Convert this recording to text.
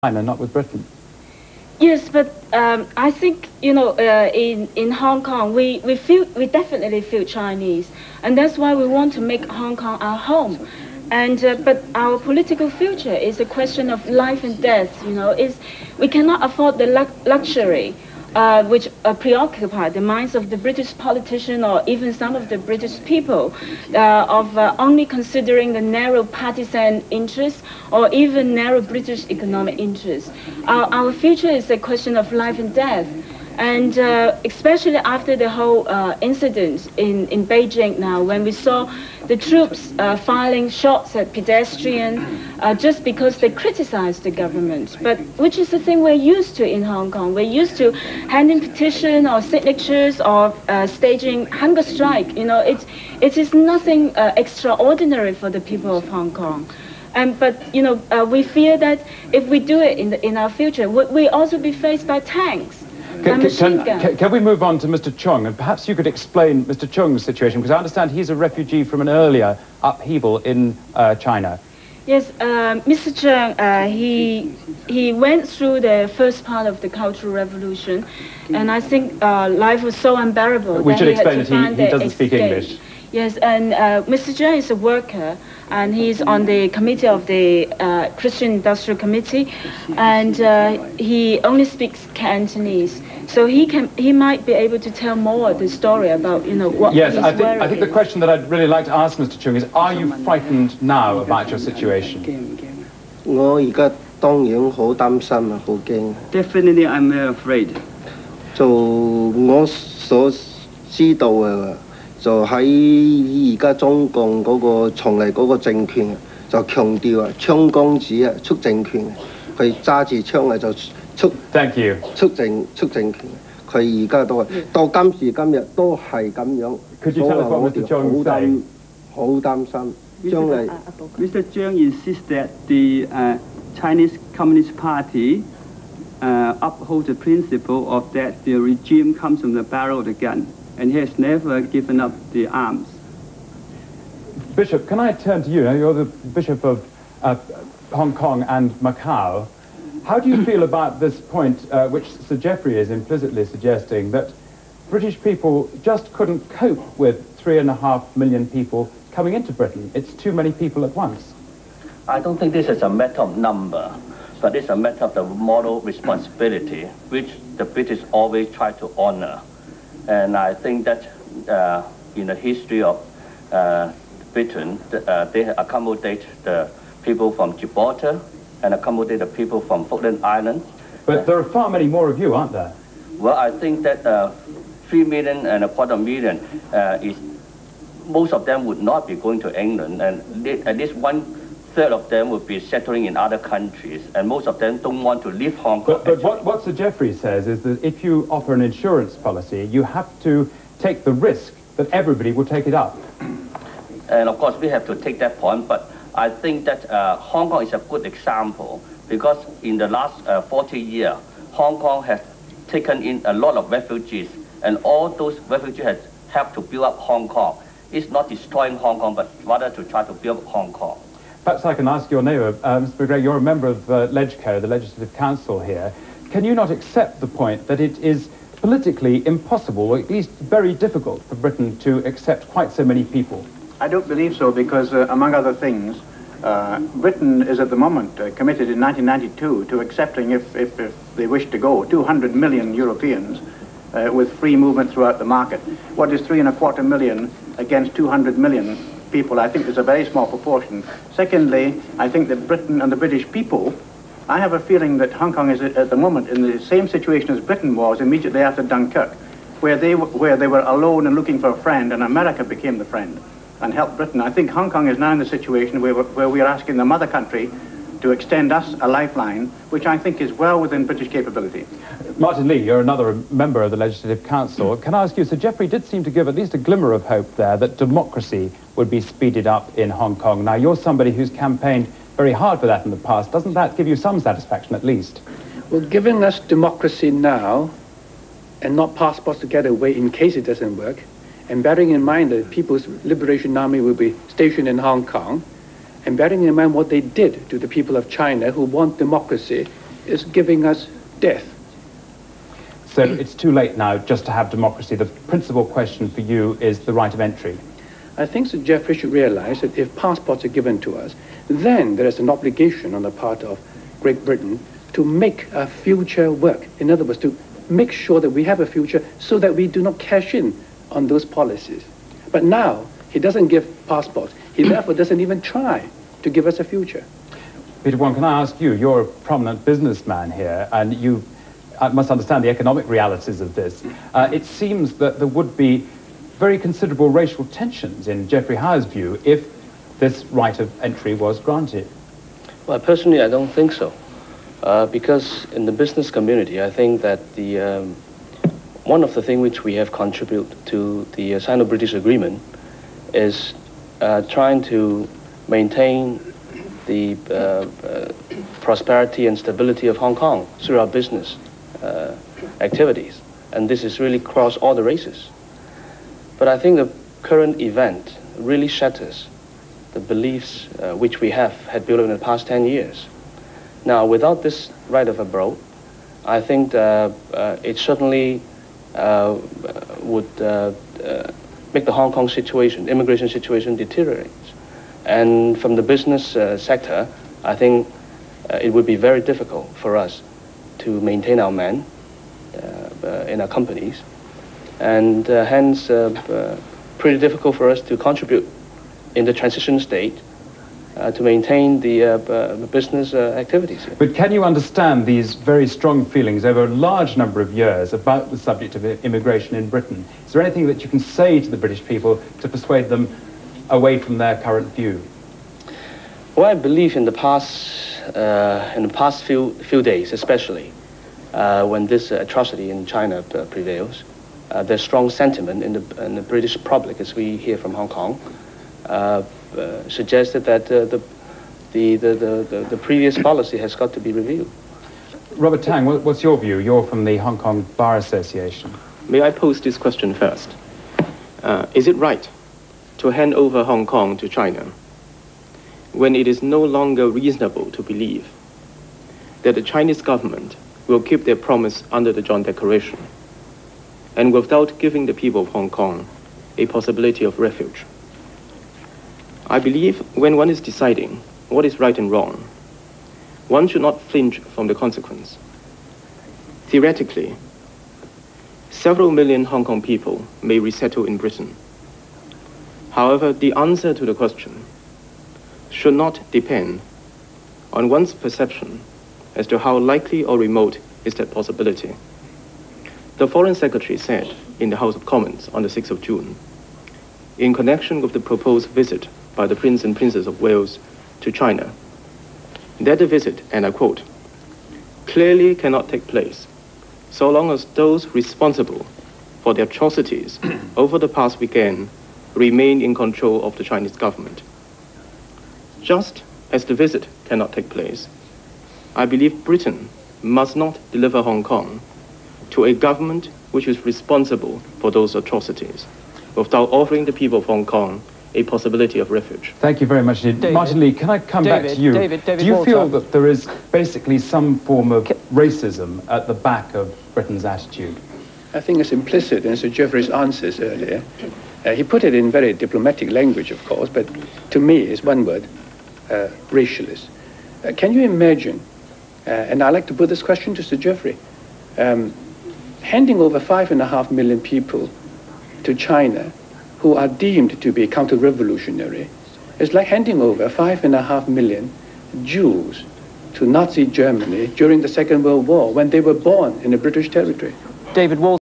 China, not with Britain. Yes, but I think, in Hong Kong, we definitely feel Chinese, and that's why we want to make Hong Kong our home. And but our political future is a question of life and death. We cannot afford the luxury which preoccupy the minds of the British politician or even some of the British people of only considering the narrow partisan interests or even narrow British economic interests. Our future is a question of life and death. And especially after the whole incident in Beijing now, when we saw the troops firing shots at pedestrians just because they criticized the government, but which is the thing we're used to in Hong Kong. We're used to handing petition or signatures or staging hunger strike. It is nothing extraordinary for the people of Hong Kong. But we fear that if we do it in our future, we also be faced by tanks. Can we move on to Mr. Chung, and perhaps you could explain Mr. Chung's situation, because I understand he's a refugee from an earlier upheaval in China. Yes, Mr. Chung, he went through the first part of the Cultural Revolution, and I think life was so unbearable. We should explain that he doesn't speak English. Yes, and Mr. Chung is a worker, and he's on the committee of the Christian Industrial Committee, and he only speaks Cantonese. So he might be able to tell more of the story about what yes, he's I think the question that I'd really like to ask Mr. Chung is, are you frightened now about your situation? Definitely, I'm afraid. 我所知道嘅就喺而家中共嗰個從嚟嗰個政權就強調啊，槍桿子啊，促政權，佢揸住槍啊就促政權，佢而家都係到今時今日都係咁樣，所以我哋好擔心將嚟。Mr. Chung insists that the Chinese Communist Party upholds the principle of that the regime comes from the barrel of the gun, and he has never given up the arms. Bishop, can I turn to you? You're the Bishop of Hong Kong and Macau. How do you feel about this point, which Sir Geoffrey is implicitly suggesting, that British people just couldn't cope with 3.5 million people coming into Britain? It's too many people at once. I don't think this is a matter of number, but it's a matter of the moral responsibility, which the British always try to honor. And I think that in the history of Britain, they accommodate the people from Gibraltar and accommodate the people from Falkland Islands. But there are far many more of you, aren't there? Well, I think that 3.25 million is, most of them would not be going to England, and at least 1/3 of them would be settling in other countries, and most of them don't want to leave Hong Kong. But what Sir Geoffrey says is that if you offer an insurance policy, you have to take the risk that everybody will take it up. And of course, we have to take that point, but I think that Hong Kong is a good example, because in the last 40 years, Hong Kong has taken in a lot of refugees, and all those refugees have helped to build up Hong Kong. It's not destroying Hong Kong, but rather to try to build up Hong Kong. Perhaps I can ask your neighbour, Mr. McGregor, you're a member of LegCo, the Legislative Council here. Can you not accept the point that it is politically impossible, or at least very difficult, for Britain to accept quite so many people? I don't believe so, because among other things, Britain is at the moment committed in 1992 to accepting, if they wish to go, 200 million Europeans with free movement throughout the market. What is 3.25 million against 200 million people? I think is a very small proportion. Secondly, I think that Britain and the British people, I have a feeling that Hong Kong is at the moment in the same situation as Britain was immediately after Dunkirk, where they were alone and looking for a friend, and America became the friend and helped Britain. I think Hong Kong is now in the situation where we are asking the mother country to extend us a lifeline, which I think is well within British capability. Martin Lee, you're another member of the Legislative Council. Can I ask you, Sir Geoffrey did seem to give at least a glimmer of hope there that democracy would be speeded up in Hong Kong. Now, you're somebody who's campaigned very hard for that in the past. Doesn't that give you some satisfaction, at least? Well, giving us democracy now and not passports to get away in case it doesn't work, and bearing in mind that People's Liberation Army will be stationed in Hong Kong, and bearing in mind what they did to the people of China who want democracy is giving us death. So it's too late now just to have democracy. The principal question for you is the right of entry. I think Sir Geoffrey should realize that if passports are given to us, then there is an obligation on the part of Great Britain to make a future work. In other words, to make sure that we have a future so that we do not cash in on those policies. But now, he doesn't give passports. He therefore doesn't even try to give us a future. Peter Wong, can I ask you, you're a prominent businessman here, and you must understand the economic realities of this. It seems that there would be very considerable racial tensions, in Geoffrey Howe's view, if this right of entry was granted. Well, personally, I don't think so. Because in the business community, I think that one of the things which we have contributed to the Sino-British Agreement is trying to maintain the prosperity and stability of Hong Kong through our business activities. And this is really across all the races. But I think the current event really shatters the beliefs which we had built in the past 10 years. Now, without this right of abroad, I think it certainly would make the Hong Kong situation, immigration situation, deteriorate. And from the business sector, I think it would be very difficult for us to maintain our men in our companies, and hence pretty difficult for us to contribute in the transition state to maintain the business activities. But can you understand these very strong feelings over a large number of years about the subject of immigration in Britain? Is there anything that you can say to the British people to persuade them away from their current view? Well, I believe in the past few days, especially when this atrocity in China prevails, there's strong sentiment in the British public, as we hear from Hong Kong, suggested that the previous policy has got to be reviewed. Robert Tang, what's your view? You're from the Hong Kong Bar Association. May I pose this question first? Is it right to hand over Hong Kong to China when it is no longer reasonable to believe that the Chinese government will keep their promise under the Joint Declaration and without giving the people of Hong Kong a possibility of refuge? I believe when one is deciding what is right and wrong, one should not flinch from the consequence. Theoretically, several million Hong Kong people may resettle in Britain. However, the answer to the question should not depend on one's perception as to how likely or remote is that possibility. The Foreign Secretary said in the House of Commons on the 6th of June, in connection with the proposed visit by the Prince and Princess of Wales to China, that the visit, and I quote, clearly cannot take place so long as those responsible for the atrocities over the past weekend remain in control of the Chinese government. Just as the visit cannot take place, I believe Britain must not deliver Hong Kong to a government which is responsible for those atrocities without offering the people of Hong Kong a possibility of refuge. Thank you very much. Martin Lee, can I come back to you? Do you feel that there is basically some form of racism at the back of Britain's attitude? I think it's implicit in Sir Geoffrey's answers earlier. He put it in very diplomatic language, of course, but to me it's one word, racialist. Can you imagine, and I'd like to put this question to Sir Geoffrey, handing over 5.5 million people to China who are deemed to be counter-revolutionary. It's like handing over 5.5 million Jews to Nazi Germany during the Second World War when they were born in the British territory. David Walton.